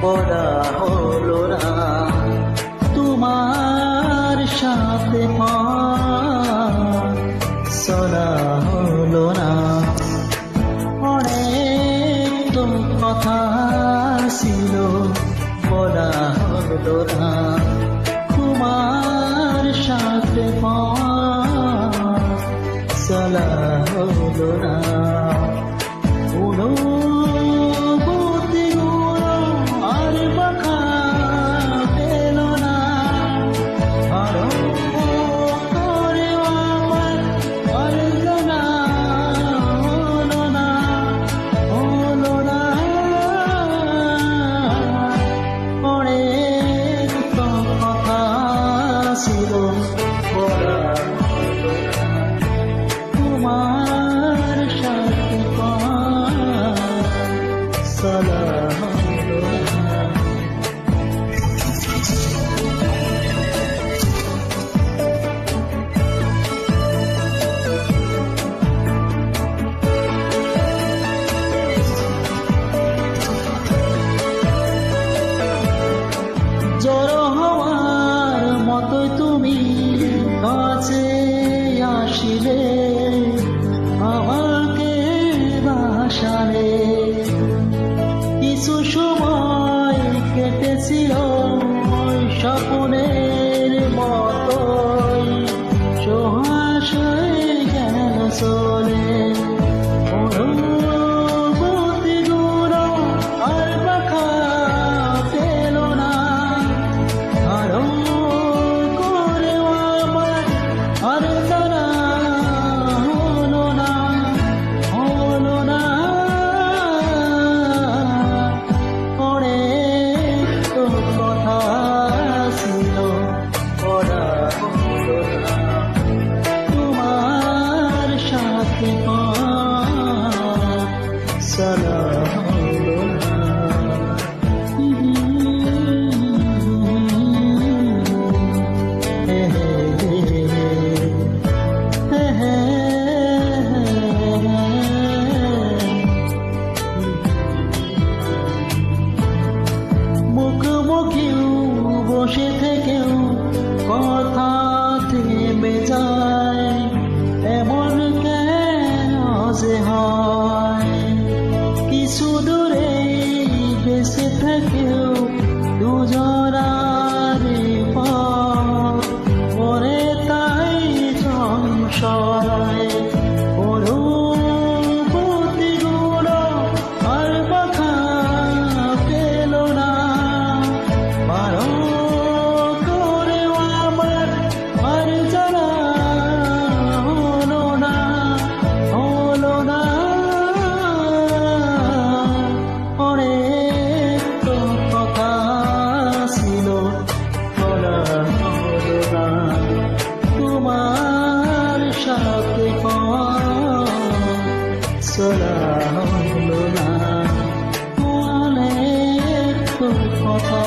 পড়া হলো না, তোমার সাথে চলা হলো না। অনেক তো কথা ছিল বলা হলো না, তোমার সাথে চলা হলো না। তোমার সাথে চলা হলো না। জড়ো হওয়ার মতোই তুমি কাছে আসিলে, আমাকে বাসালে। কিছু সময় কেটেছিল স্বপ্নের মতোই, সহজ হয়ে গেল চলে। চলা হলো না। মুখোমুখিও বসে থেকেও কথা থেমে যায়, এমন কেন যে হয়। কিছু দূরে বেঁচে থেকেও দুজনারে পরে তাই সংশয়। অনুভূতিগুলো আর কথা পেল না, বারো করেও আমার আর জানা হলো না, হলো না। অনেক তো কথা ছিল বলা হলো না, তোমার সাথে চলা হলো না। অনেক তো কথা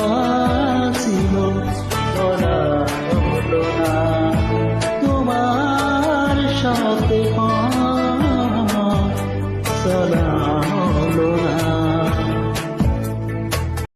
ছিল বলা হলো না, তোমার সাথে চলা